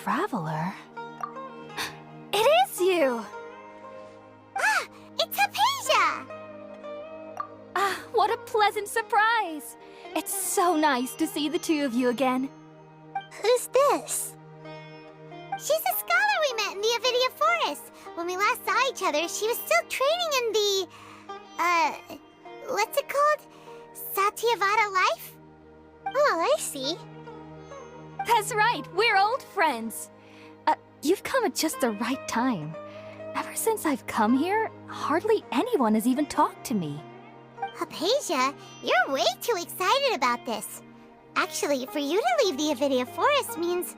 traveler. It is you! Ah, it's Hypatia! Ah, what a pleasant surprise! It's so nice to see the two of you again. Who's this? She's a scholar we met in the Avidia Forest. When we last saw each other, she was still training in the... what's it called? Satyavada life? Oh, I see. That's right, we're old friends. You've come at just the right time. Ever since I've come here, hardly anyone has even talked to me. Hypatia, you're way too excited about this. Actually, for you to leave the Avidia Forest means...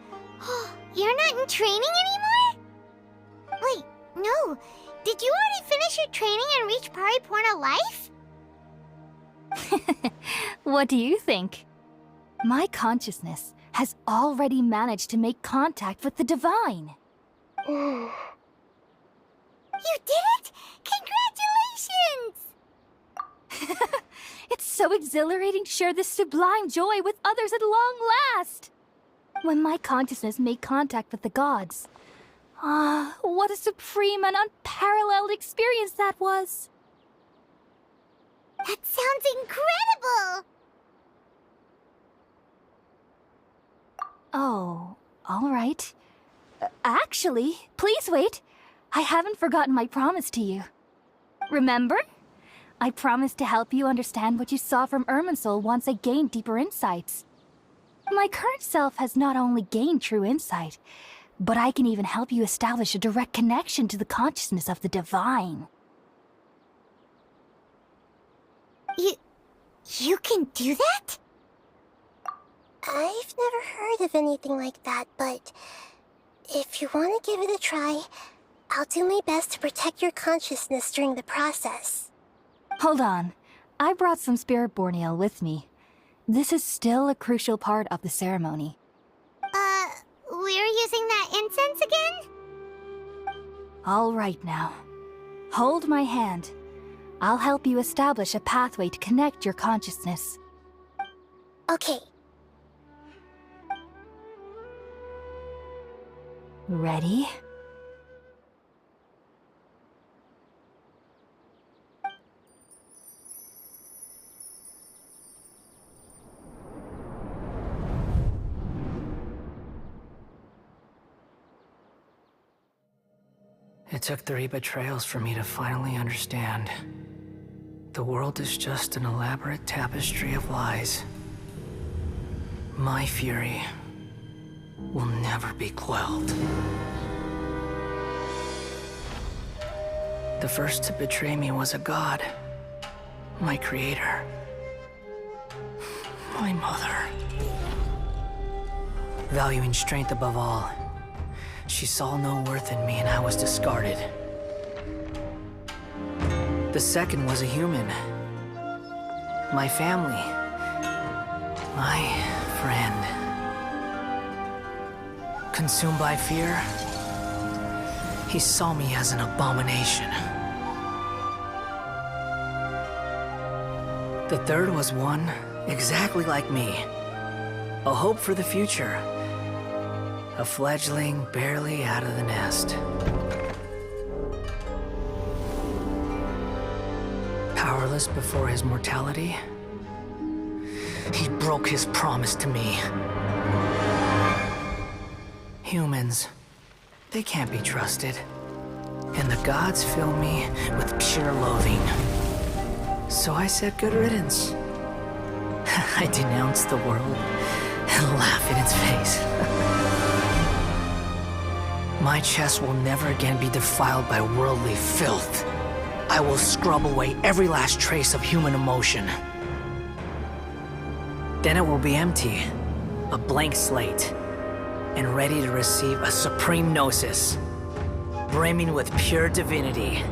you're not in training anymore? Wait, no. Did you already finish your training and reach Paripurna life? What do you think? My consciousness has already managed to make contact with the divine. You did it! Congratulations! It's so exhilarating to share this sublime joy with others at long last! When my consciousness made contact with the gods. Ah, what a supreme and unparalleled experience that was! That sounds incredible! Oh, all right. Actually, please wait. I haven't forgotten my promise to you. Remember? I promised to help you understand what you saw from Irminsul once I gained deeper insights. My current self has not only gained true insight, but I can even help you establish a direct connection to the consciousness of the divine. You can do that? I've never heard of anything like that, but if you want to give it a try, I'll do my best to protect your consciousness during the process. Hold on. I brought some spirit borneal with me. This is still a crucial part of the ceremony. We're using that incense again? All right now. Hold my hand. I'll help you establish a pathway to connect your consciousness. Okay. Ready? It took 3 betrayals for me to finally understand. The world is just an elaborate tapestry of lies. My fury will never be quelled. The first to betray me was a god. My creator. My mother. Valuing strength above all, she saw no worth in me and I was discarded. The second was a human. My family. My friend. Consumed by fear, he saw me as an abomination. The third was one exactly like me. A hope for the future. A fledgling barely out of the nest. Powerless before his mortality, he broke his promise to me. Humans, they can't be trusted. And the gods fill me with pure loathing. So I said good riddance. I denounced the world and laugh in its face. My chest will never again be defiled by worldly filth. I will scrub away every last trace of human emotion. Then it will be empty, a blank slate, and ready to receive a supreme gnosis, brimming with pure divinity.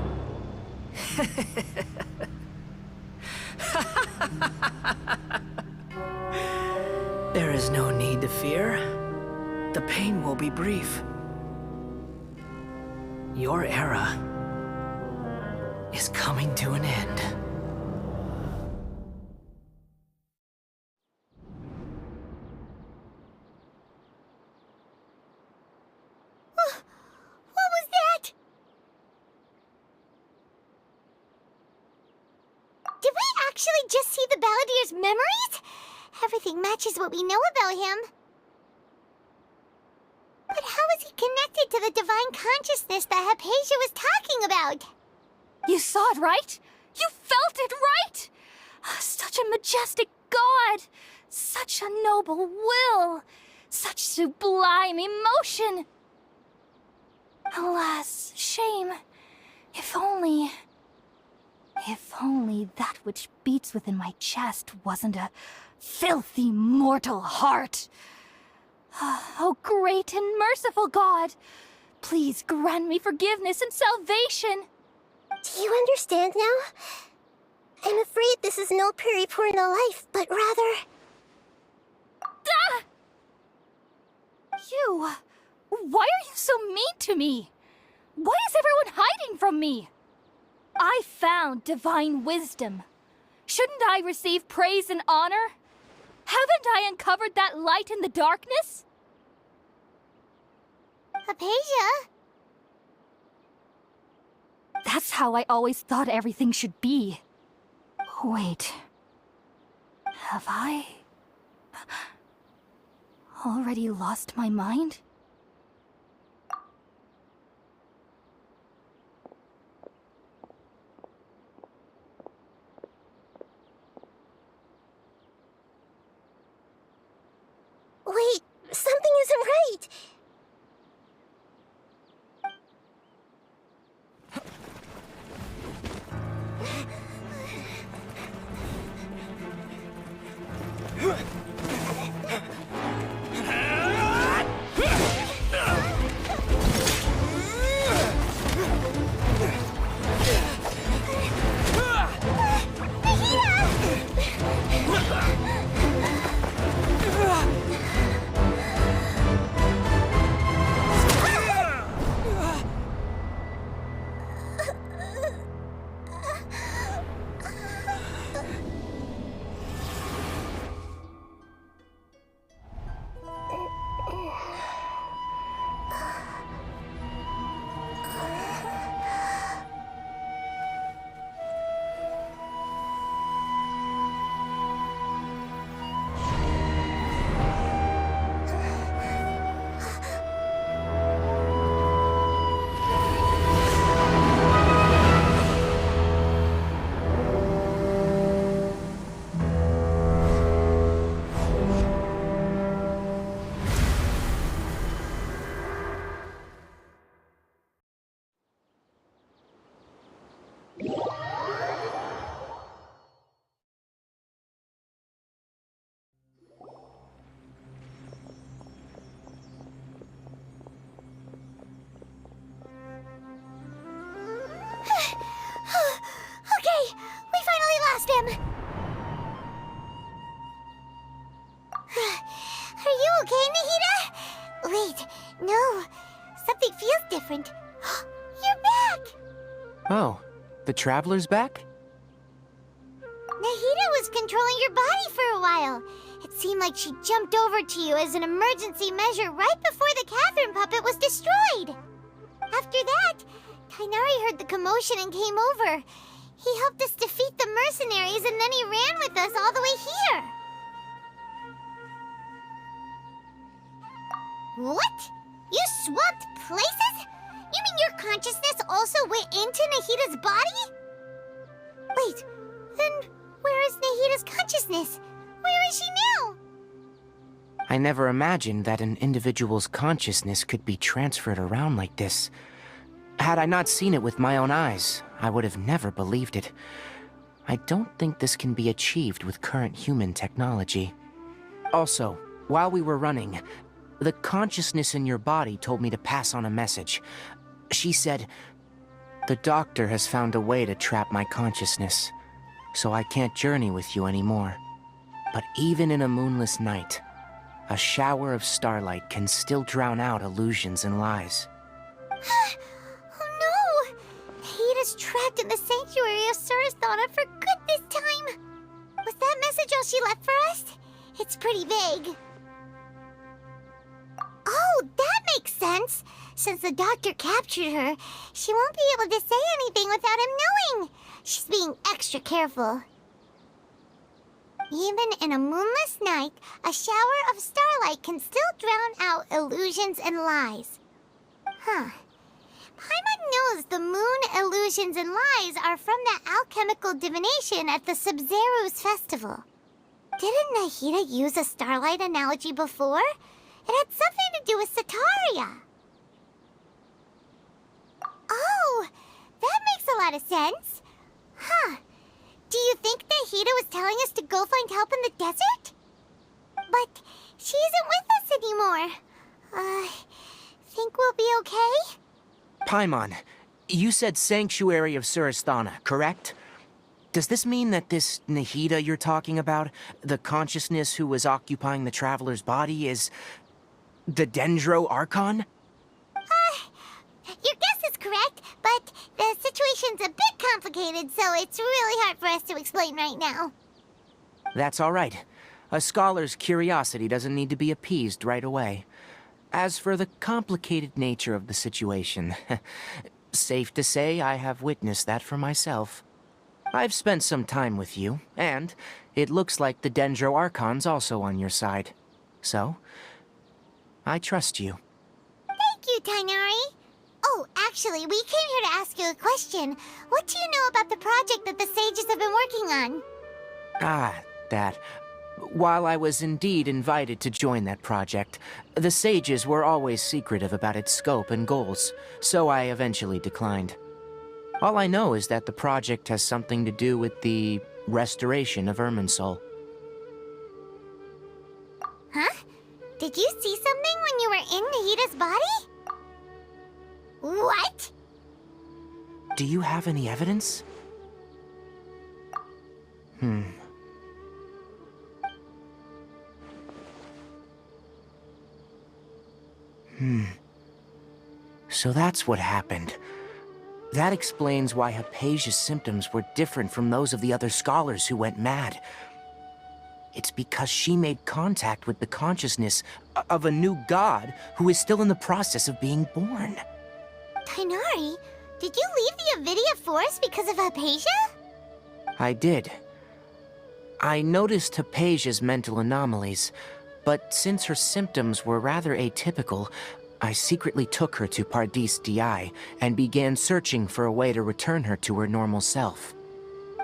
There is no need to fear. The pain will be brief. Your era is coming to an end. actually just see the Balladier's memories? Everything matches what we know about him. But how is he connected to the divine consciousness that Hypatia was talking about? You saw it, right? You felt it, right? Such a majestic god! Such a noble will! Such sublime emotion! Alas, shame. If only that which beats within my chest wasn't a filthy mortal heart. Oh, great and merciful God! Please grant me forgiveness and salvation! Do you understand now? I'm afraid this is no Periporno life, but rather... Ah! You... Why are you so mean to me? Why is everyone hiding from me? I found divine wisdom. Shouldn't I receive praise and honor? Haven't I uncovered that light in the darkness? Hypatia? That's how I always thought everything should be. Wait. Have I... already lost my mind? Wait, something isn't right. Okay, we finally lost him. Are you okay, Nahida? Wait, no. Something feels different. You're back! Oh, the Traveler's back? Nahida was controlling your body for a while. It seemed like she jumped over to you as an emergency measure right before the Catherine puppet was destroyed. After that, Tighnari heard the commotion and came over. He helped us defeat the mercenaries and then he ran with us all the way here. What? You swapped places? You mean your consciousness also went into Nahida's body? Wait, then where is Nahida's consciousness? Where is she now? I never imagined that an individual's consciousness could be transferred around like this. Had I not seen it with my own eyes, I would have never believed it. I don't think this can be achieved with current human technology. Also, while we were running, the consciousness in your body told me to pass on a message. She said, "The doctor has found a way to trap my consciousness, so I can't journey with you anymore. But even in a moonless night, a shower of starlight can still drown out illusions and lies." Oh no! Nahida's trapped in the sanctuary of Surathana for good this time. Was that message all she left for us? It's pretty vague. Oh, that makes sense. Since the doctor captured her, she won't be able to say anything without him knowing. She's being extra careful. Even in a moonless night, a shower of starlight can still drown out illusions and lies. Huh. Paimon knows the moon illusions and lies are from that alchemical divination at the Sub-Zero's festival. Didn't Nahida use a starlight analogy before? It had something to do with Sataria. Oh, that makes a lot of sense. Huh. Do you think Nahida was telling us to go find help in the desert? But she isn't with us anymore. Think we'll be okay? Paimon, you said Sanctuary of Surasthana, correct? Does this mean that this Nahida you're talking about, the consciousness who was occupying the Traveler's body, is the Dendro Archon? Your guess is correct, but the situation's a bit complicated, so it's really hard for us to explain right now. That's all right. A scholar's curiosity doesn't need to be appeased right away. As for the complicated nature of the situation, safe to say I have witnessed that for myself. I've spent some time with you, and it looks like the Dendro Archon's also on your side. So, I trust you. Thank you, Tighnari. Oh, actually, we came here to ask you a question. What do you know about the project that the sages have been working on? Ah, that. While I was indeed invited to join that project, the sages were always secretive about its scope and goals, so I eventually declined. All I know is that the project has something to do with the restoration of Irminsul. Huh? Did you see something when you were in Nahida's body? What? Do you have any evidence? So that's what happened. That explains why Hypatia's symptoms were different from those of the other scholars who went mad. It's because she made contact with the consciousness of a new god who is still in the process of being born. Tighnari, did you leave the Avidia Forest because of Hypatia? I did. I noticed Hypatia's mental anomalies, but since her symptoms were rather atypical, I secretly took her to Pardis Di and began searching for a way to return her to her normal self.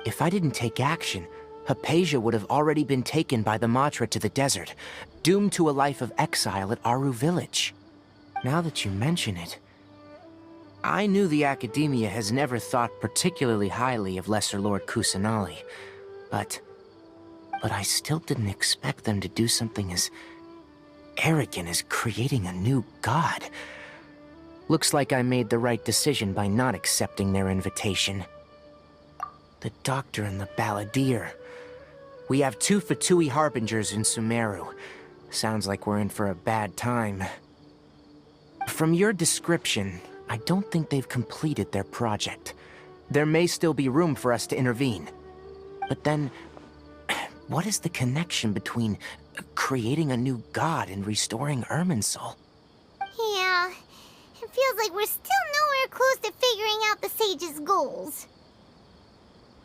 If I didn't take action, Hypatia would have already been taken by the Matra to the desert, doomed to a life of exile at Aru Village. Now that you mention it, I knew the Academia has never thought particularly highly of Lesser Lord Kusanali, but I still didn't expect them to do something as arrogant as creating a new god. Looks like I made the right decision by not accepting their invitation. The Doctor and the Balladeer. We have 2 Fatui Harbingers in Sumeru. Sounds like we're in for a bad time. From your description, I don't think they've completed their project. There may still be room for us to intervene. But then, what is the connection between creating a new god and restoring Irminsul? Yeah, it feels like we're still nowhere close to figuring out the sage's goals.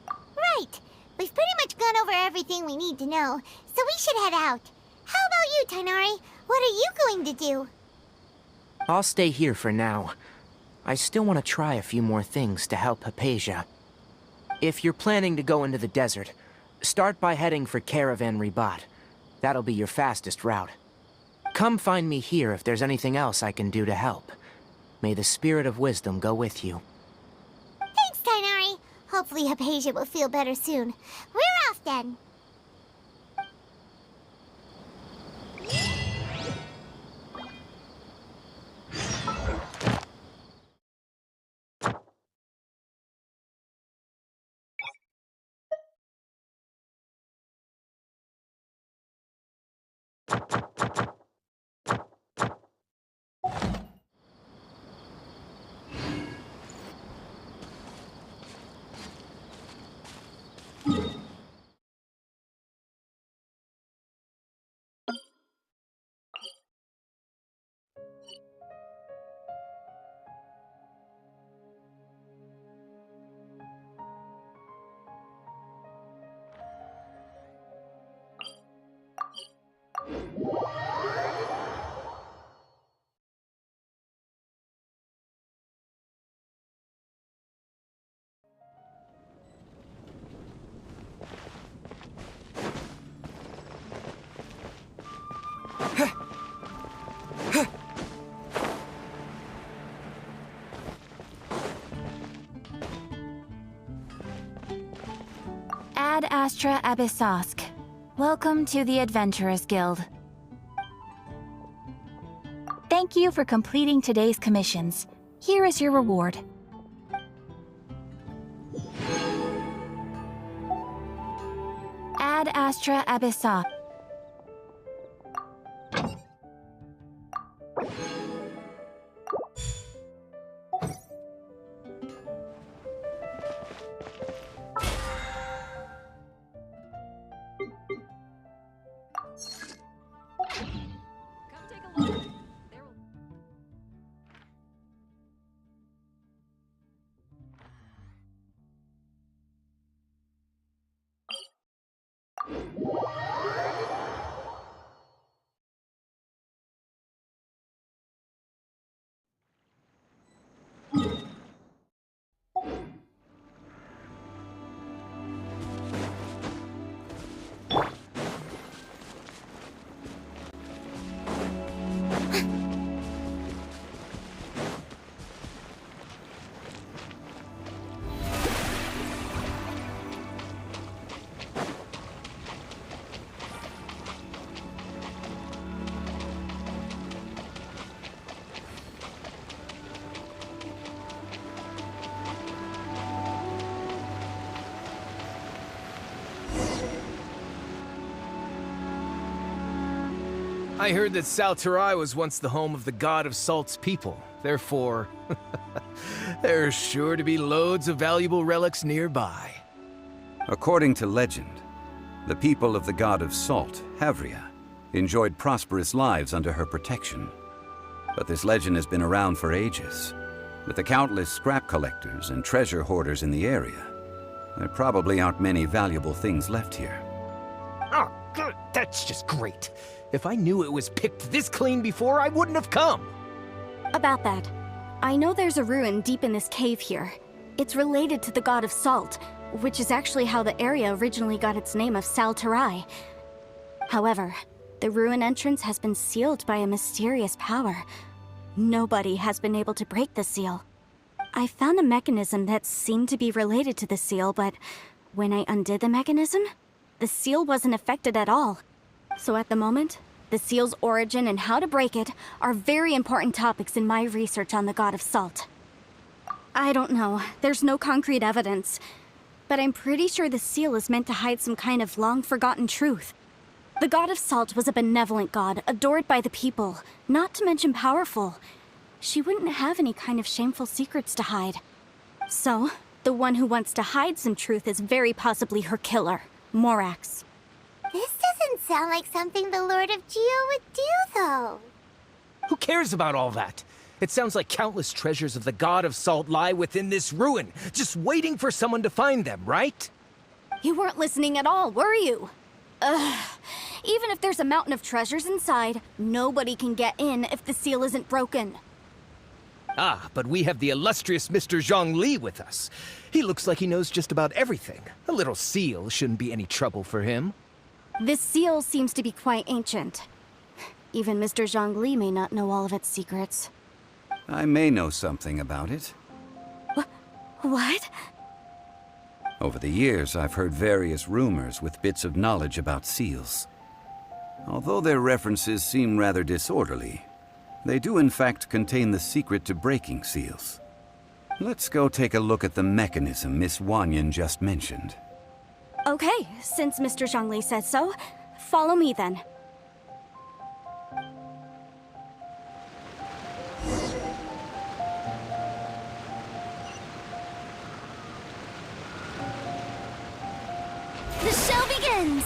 Right, we've pretty much gone over everything we need to know, so we should head out. How about you, Tighnari? What are you going to do? I'll stay here for now. I still want to try a few more things to help Hypatia. If you're planning to go into the desert, start by heading for Caravan Ribat. That'll be your fastest route. Come find me here if there's anything else I can do to help. May the spirit of wisdom go with you. Thanks, Tighnari. Hopefully Hypatia will feel better soon. We're off then. Ad Astra Abyssosk. Welcome to the Adventurers Guild. Thank you for completing today's commissions. Here is your reward. Ad Astra Abyssosk. I heard that Sal Tarai was once the home of the god of Salt's people. Therefore, there's sure to be loads of valuable relics nearby. According to legend, the people of the god of Salt, Havria, enjoyed prosperous lives under her protection. But this legend has been around for ages. With the countless scrap collectors and treasure hoarders in the area, there probably aren't many valuable things left here. Oh, good. That's just great. If I knew it was picked this clean before, I wouldn't have come. About that, I know there's a ruin deep in this cave here. It's related to the god of Salt, which is actually how the area originally got its name of Sal Tarai. However, the ruin entrance has been sealed by a mysterious power. Nobody has been able to break the seal. I found a mechanism that seemed to be related to the seal, but when I undid the mechanism, the seal wasn't affected at all. So at the moment, the seal's origin and how to break it are very important topics in my research on the god of Salt. I don't know, there's no concrete evidence, but I'm pretty sure the seal is meant to hide some kind of long-forgotten truth. The god of Salt was a benevolent god, adored by the people, not to mention powerful. She wouldn't have any kind of shameful secrets to hide. So, the one who wants to hide some truth is very possibly her killer, Morax. This doesn't sound like something the Lord of Geo would do, though. Who cares about all that? It sounds like countless treasures of the god of Salt lie within this ruin, just waiting for someone to find them, right? You weren't listening at all, were you? Ugh. Even if there's a mountain of treasures inside, nobody can get in if the seal isn't broken. Ah, but we have the illustrious Mr. Zhongli with us. He looks like he knows just about everything. A little seal shouldn't be any trouble for him. This seal seems to be quite ancient. Even Mr. Zhongli may not know all of its secrets. I may know something about it. What? Over the years, I've heard various rumors with bits of knowledge about seals. Although their references seem rather disorderly, they do in fact contain the secret to breaking seals. Let's go take a look at the mechanism Miss Wanyan just mentioned. Okay, since Mr. Zhongli says so, follow me then. The show begins!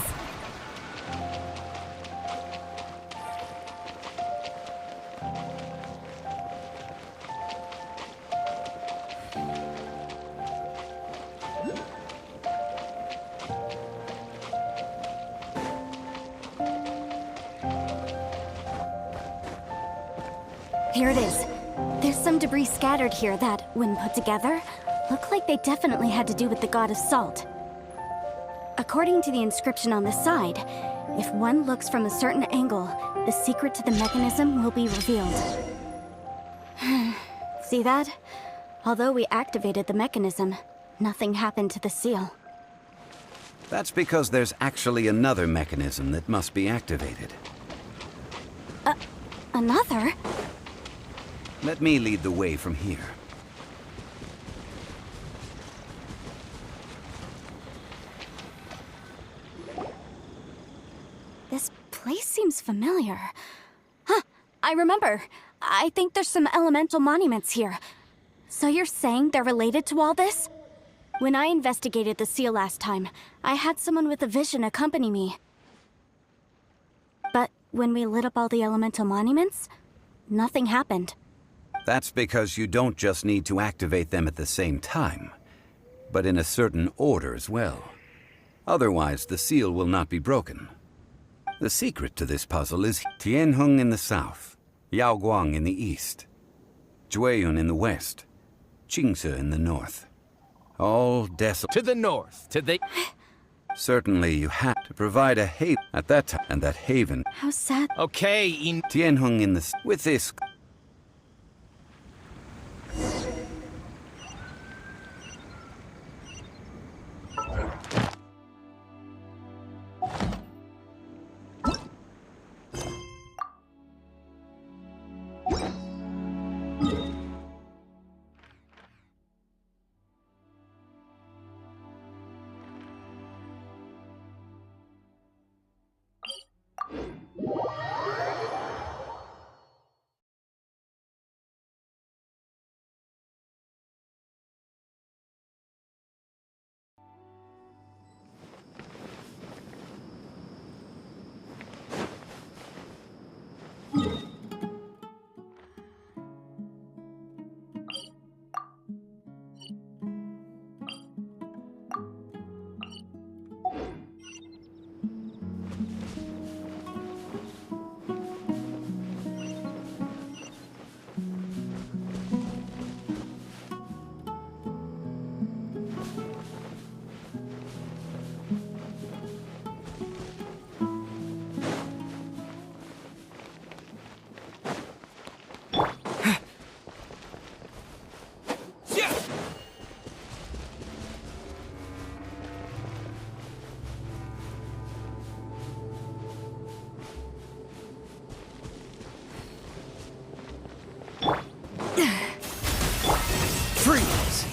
Here it is. There's some debris scattered here that, when put together, look like they definitely had to do with the god of Salt. According to the inscription on the side, if one looks from a certain angle, the secret to the mechanism will be revealed. See that? Although we activated the mechanism, nothing happened to the seal. That's because there's actually another mechanism that must be activated. Another? Let me lead the way from here. This place seems familiar. Huh, I remember. I think there's some elemental monuments here. So you're saying they're related to all this? When I investigated the seal last time, I had someone with a vision accompany me. But when we lit up all the elemental monuments, nothing happened. That's because you don't just need to activate them at the same time, but in a certain order as well. Otherwise, the seal will not be broken. The secret to this puzzle is Tianheng in the south, Yaoguang in the east, Jueyun in the west, Qingce in the north. All desolate. To the north, to the... Certainly you had to provide a haven at that time, and that haven, How sad. Okay, in... Tianheng in the... with this... Freeze!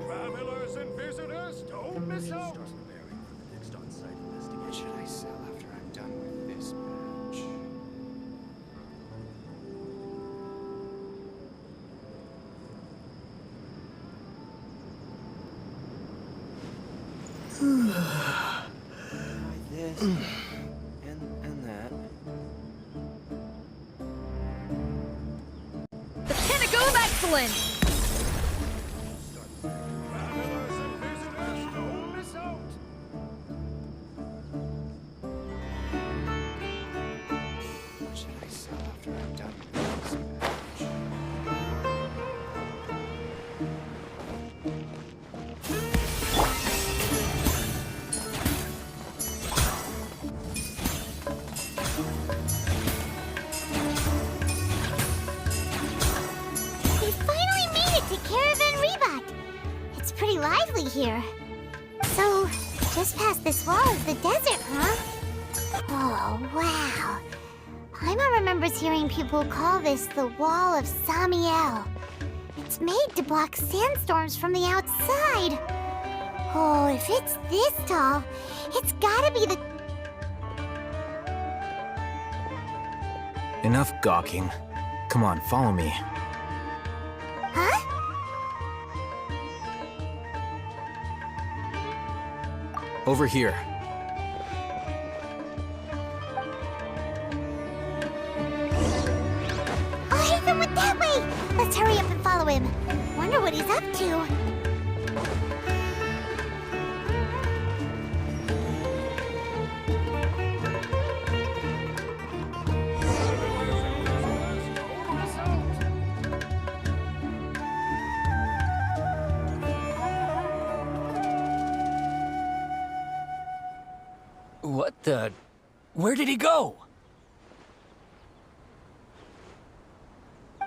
Travelers and visitors, don't miss out. What should I sell after I'm done with this batch? This and that. The pinnacle of excellence! Travelers and visitors, don't miss out. What should I sell after I'm done with this batch? lovely here. So, just past this wall is the desert, huh? Oh, wow. Paimon remembers hearing people call this the Wall of Samiel. It's made to block sandstorms from the outside. Oh, if it's this tall, it's gotta be the... Enough gawking. Come on, follow me. Huh? Over here. Oh, Hatham went that way! Let's hurry up and follow him. Wonder what he's up to. What the... Where did he go?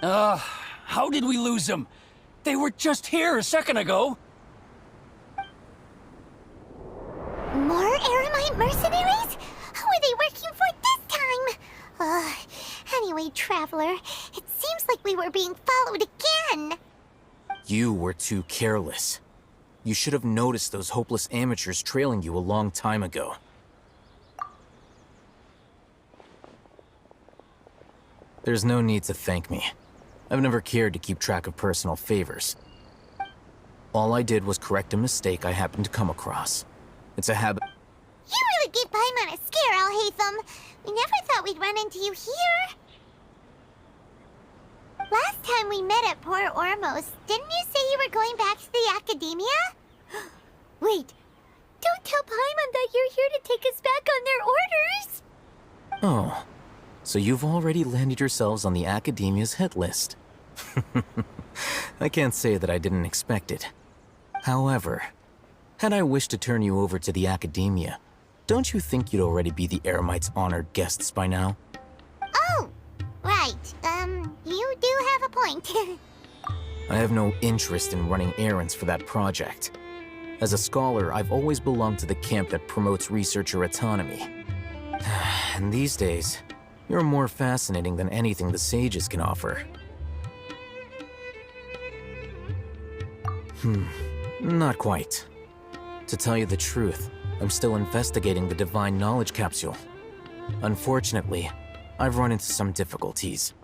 How did we lose him? They were just here a second ago. More Eremite mercenaries? Who are they working for this time? Anyway, Traveler, it seems like we were being followed again. You were too careless. You should have noticed those hopeless amateurs trailing you a long time ago. There's no need to thank me. I've never cared to keep track of personal favors. All I did was correct a mistake I happened to come across. It's a habit. You really gave Paimon a scare, Alhaitham. We never thought we'd run into you here. Last time we met at Port Ormos, didn't you say you were going back to the Academia? Wait, don't tell Paimon that you're here to take us back on their orders! Oh, so you've already landed yourselves on the Academia's hit list. I can't say that I didn't expect it. However, had I wished to turn you over to the Academia, don't you think you'd already be the Eremites' honored guests by now? Oh, right. You do have a point. I have no interest in running errands for that project. As a scholar, I've always belonged to the camp that promotes researcher autonomy. And these days, you're more fascinating than anything the sages can offer. Not quite. To tell you the truth, I'm still investigating the Divine Knowledge Capsule. Unfortunately, I've run into some difficulties.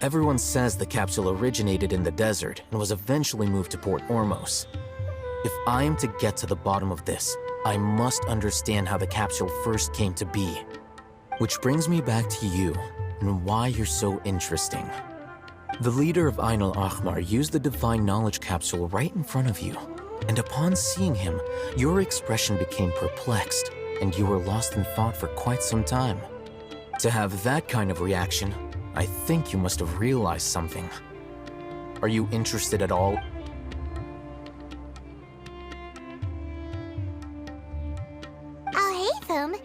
Everyone says the capsule originated in the desert and was eventually moved to Port Ormos. If I am to get to the bottom of this, I must understand how the capsule first came to be. Which brings me back to you, and why you're so interesting. The leader of Ain al-Ahmar used the Divine Knowledge Capsule right in front of you, and upon seeing him, your expression became perplexed, and you were lost in thought for quite some time. To have that kind of reaction, I think you must have realized something. Are you interested at all? Alhaitham,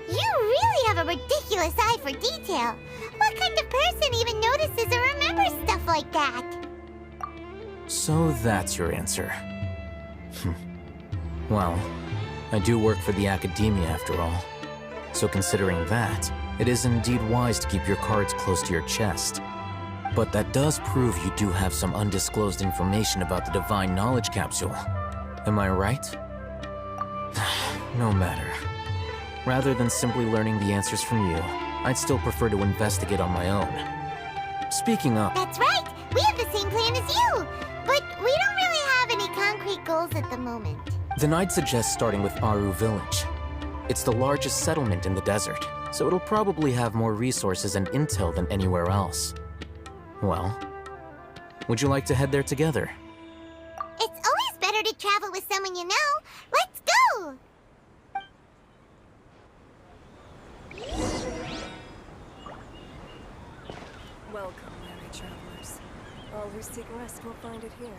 you really have a ridiculous eye for detail. What kind of person even notices or remembers stuff like that? So that's your answer. Well, I do work for the Academia after all. So considering that, it is indeed wise to keep your cards close to your chest. But that does prove you do have some undisclosed information about the Divine Knowledge Capsule. Am I right? No matter. Rather than simply learning the answers from you, I'd still prefer to investigate on my own. Speaking of... That's right! We have the same plan as you! But we don't really have any concrete goals at the moment. Then I'd suggest starting with Aru Village. It's the largest settlement in the desert, so it'll probably have more resources and intel than anywhere else. Well, would you like to head there together? It's always better to travel with someone you know. Let's go! Welcome, weary travelers. All who seek rest will find it here.